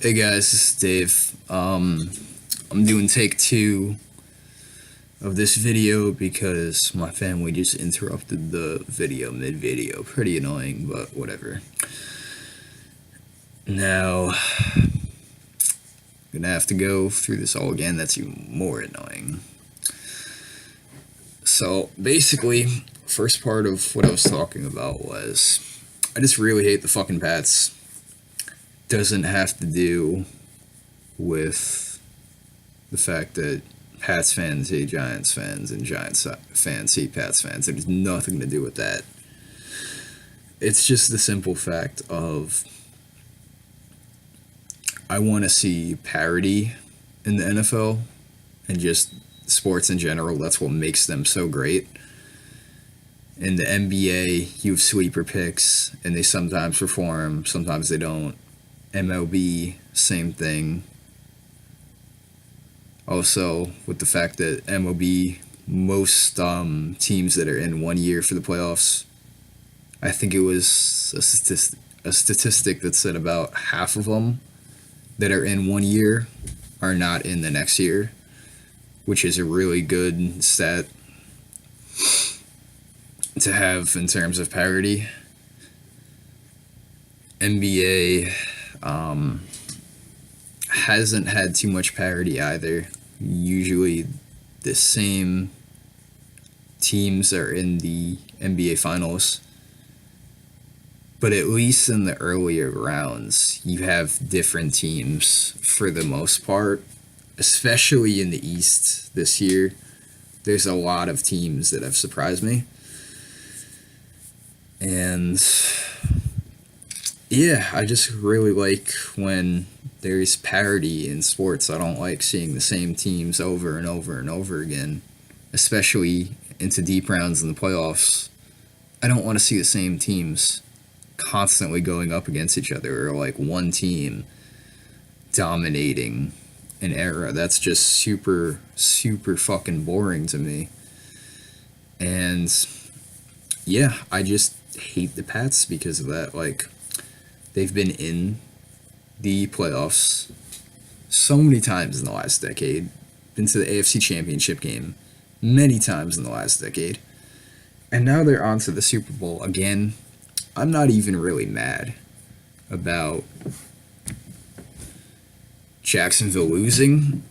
Hey guys, this is Dave. I'm doing take two of this video because my family just interrupted the video mid-video. Pretty annoying, but whatever. Now, I'm gonna have to go through this all again. That's even more annoying. So, basically, first part of what I was talking about was I just really hate the fucking Pats. Doesn't have to do with the fact that Pats fans hate Giants fans and Giants fans hate Pats fans. There's nothing to do with that. It's just the simple fact of I want to see parity in the NFL and just sports in general. That's what makes them so great. In the NBA, you have sleeper picks, and they sometimes perform, sometimes they don't. MLB, same thing. Also, with the fact that MLB, most teams that are in 1 year for the playoffs, I think it was a statistic that said about half of them that are in 1 year are not in the next year, which is a really good stat to have in terms of parity. NBA hasn't had too much parity either. Usually the same teams are in the NBA finals, but at least in the earlier rounds you have different teams for the most part, especially in the East this year. There's a lot of teams that have surprised me, and yeah, I just really like when there's parity in sports. I don't like seeing the same teams over and over and over again, especially into deep rounds in the playoffs. I don't want to see the same teams constantly going up against each other, or like one team dominating an era. That's just super, super fucking boring to me. And yeah, I just hate the Pats because of that. Like, they've been in the playoffs so many times in the last decade. Been to the AFC Championship game many times in the last decade. And now they're on to the Super Bowl again. I'm not even really mad about Jacksonville losing,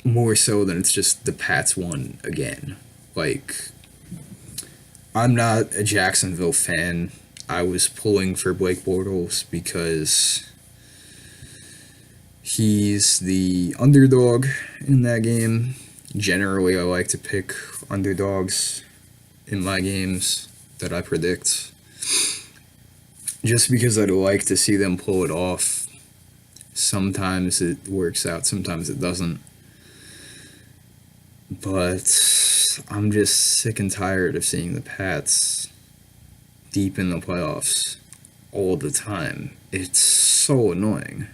more so than it's just the Pats won again. Like, I'm not a Jacksonville fan. I was pulling for Blake Bortles because he's the underdog in that game. Generally, I like to pick underdogs in my games that I predict, just because I'd like to see them pull it off. Sometimes it works out, sometimes it doesn't. But I'm just sick and tired of seeing the Pats deep in the playoffs all the time. It's so annoying.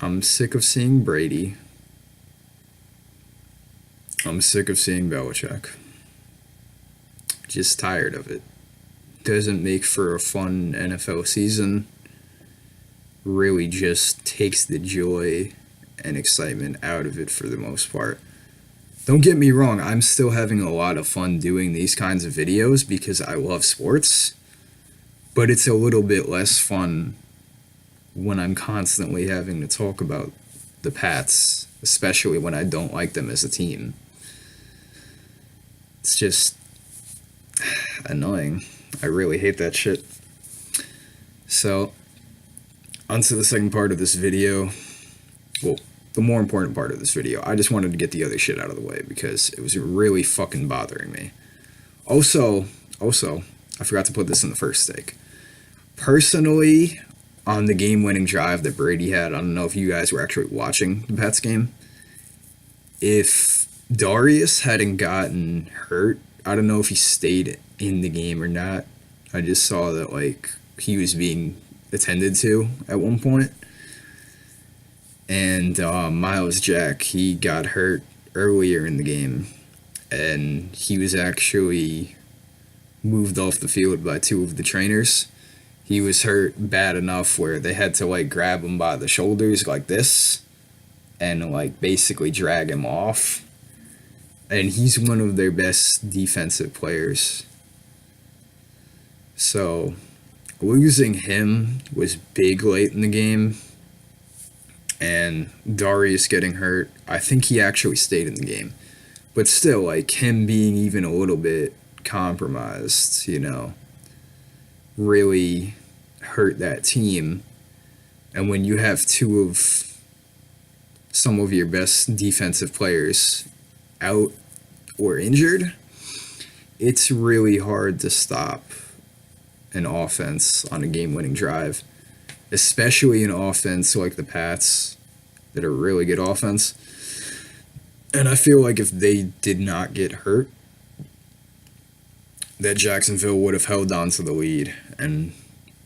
I'm sick of seeing Brady. I'm sick of seeing Belichick. Just tired of it. Doesn't make for a fun NFL season. Really just takes the joy and excitement out of it for the most part. Don't get me wrong, I'm still having a lot of fun doing these kinds of videos because I love sports, but it's a little bit less fun when I'm constantly having to talk about the Pats, especially when I don't like them as a team. It's just annoying. I really hate that shit. So, onto the second part of this video. Well, the more important part of this video. I just wanted to get the other shit out of the way because it was really fucking bothering me. Also, I forgot to put this in the first take. Personally, on the game-winning drive that Brady had, I don't know if you guys were actually watching the Pats game. If Darius hadn't gotten hurt, I don't know if he stayed in the game or not. I just saw that, like, he was being attended to at one point. And Miles Jack, he got hurt earlier in the game, and he was actually moved off the field by two of the trainers He was hurt bad enough where they had to like grab him by the shoulders like this and like basically drag him off. And he's one of their best defensive players. So losing him was big late in the game. And Darius getting hurt, I think he actually stayed in the game. But still, like, him being even a little bit compromised, really hurt that team. And when you have two of some of your best defensive players out or injured, it's really hard to stop an offense on a game-winning drive, especially an offense like the Pats that are really good offense. And I feel like if they did not get hurt, that Jacksonville would have held on to the lead. And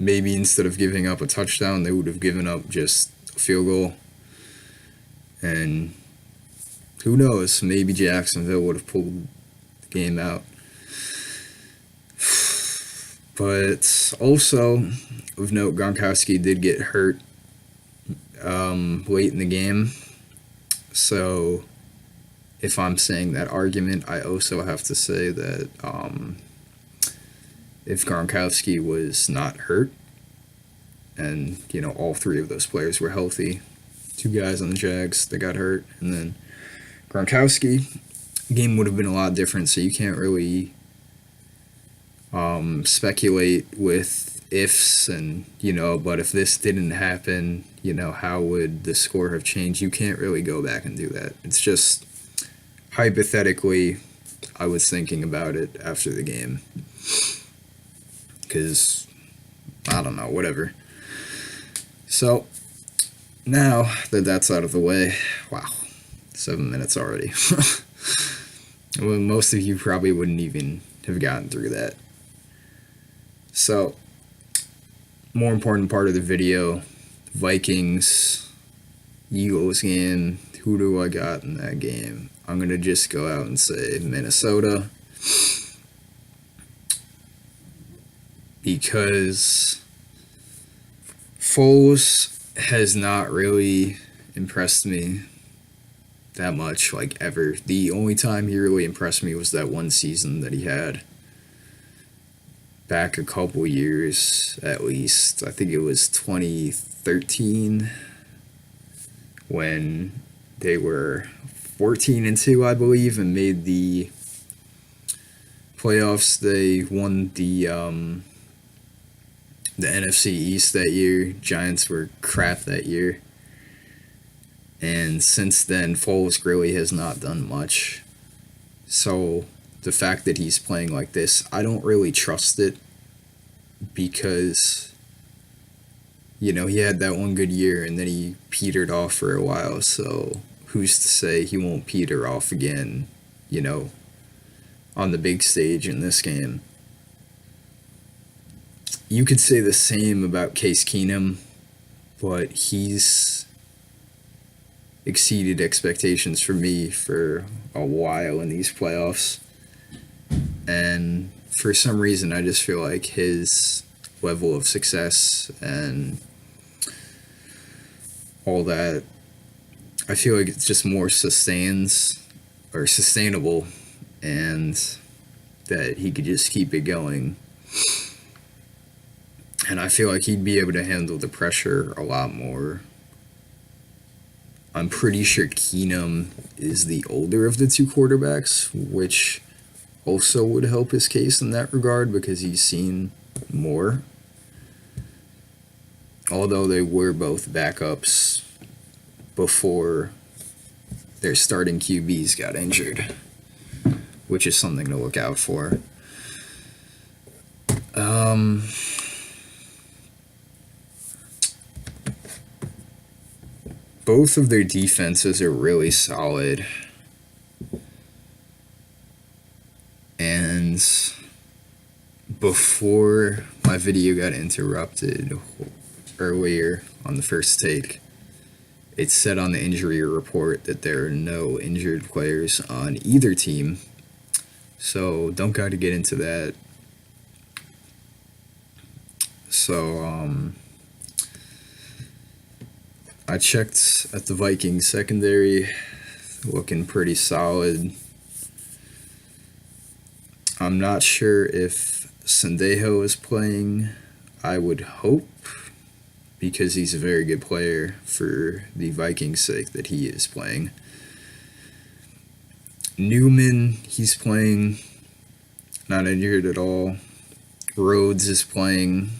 maybe instead of giving up a touchdown, they would have given up just a field goal. And who knows, maybe Jacksonville would have pulled the game out. But also, of note, Gronkowski did get hurt late in the game. So if I'm saying that argument, I also have to say that if Gronkowski was not hurt, and, all three of those players were healthy, two guys on the Jags that got hurt, and then Gronkowski, the game would have been a lot different, so you can't really speculate with ifs and, but if this didn't happen, how would the score have changed? You can't really go back and do that. It's just hypothetically, I was thinking about it after the game. Because, I don't know, whatever. So, now that that's out of the way, wow, 7 minutes already. Well, most of you probably wouldn't even have gotten through that. So, more important part of the video, Vikings-Eagles game. Who do I got in that game? I'm going to just go out and say Minnesota. Because Foles has not really impressed me that much, like, ever. The only time he really impressed me was that one season that he had back a couple years, at least. I think it was 2013 when they were 14-2, I believe, and made the playoffs. They won the NFC East that year. Giants were crap that year. And since then, Foles really has not done much. So the fact that he's playing like this, I don't really trust it because, he had that one good year and then he petered off for a while. So who's to say he won't peter off again, on the big stage in this game? You could say the same about Case Keenum, but he's exceeded expectations for me for a while in these playoffs. And for some reason, I just feel like his level of success and all that, I feel like it's just more sustainable, and that he could just keep it going. And I feel like he'd be able to handle the pressure a lot more. I'm pretty sure Keenum is the older of the two quarterbacks, which also would help his case in that regard because he's seen more. Although they were both backups before their starting QBs got injured, which is something to look out for. Both of their defenses are really solid. And before my video got interrupted earlier on the first take, it said on the injury report that there are no injured players on either team. So don't got to get into that. So, I checked at the Vikings secondary, looking pretty solid. I'm not sure if Sendejo is playing. I would hope, because he's a very good player, for the Vikings' sake, that he is playing. Newman, he's playing, not injured at all. Rhodes is playing.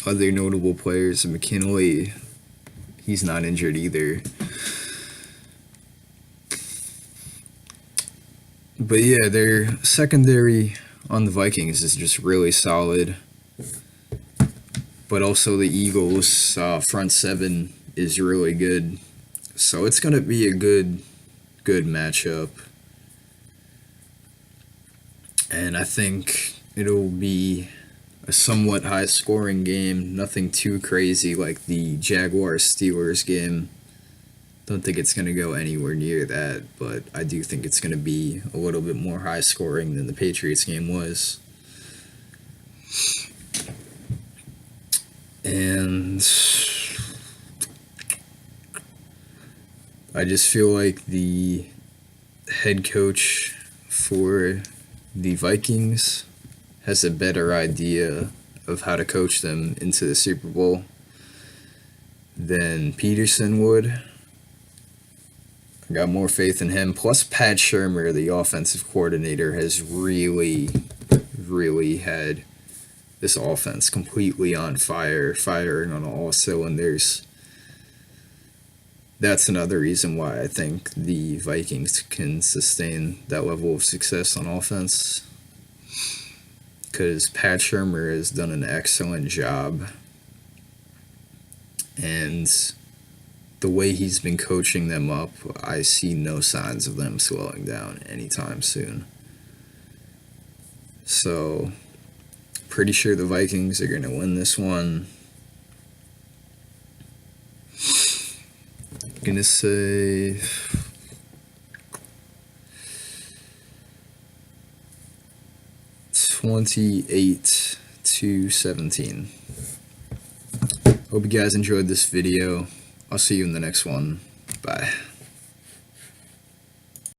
Other notable players, McKinley, he's not injured either. But yeah, their secondary on the Vikings is just really solid. But also the Eagles' front seven is really good. So it's going to be a good matchup. And I think it'll be a somewhat high-scoring game. Nothing too crazy like the Jaguars-Steelers game. Don't think it's going to go anywhere near that, but I do think it's going to be a little bit more high-scoring than the Patriots game was. And I just feel like the head coach for the Vikings has a better idea of how to coach them into the Super Bowl than Peterson would. I got more faith in him. Plus, Pat Shurmur, the offensive coordinator, has really had this offense completely on fire, firing on all cylinders. That's another reason why I think the Vikings can sustain that level of success on offense. Because Pat Shurmur has done an excellent job. And the way he's been coaching them up, I see no signs of them slowing down anytime soon. So, pretty sure the Vikings are going to win this one. I'm going to say 28-17. Hope you guys enjoyed this video. I'll see you in the next one. Bye.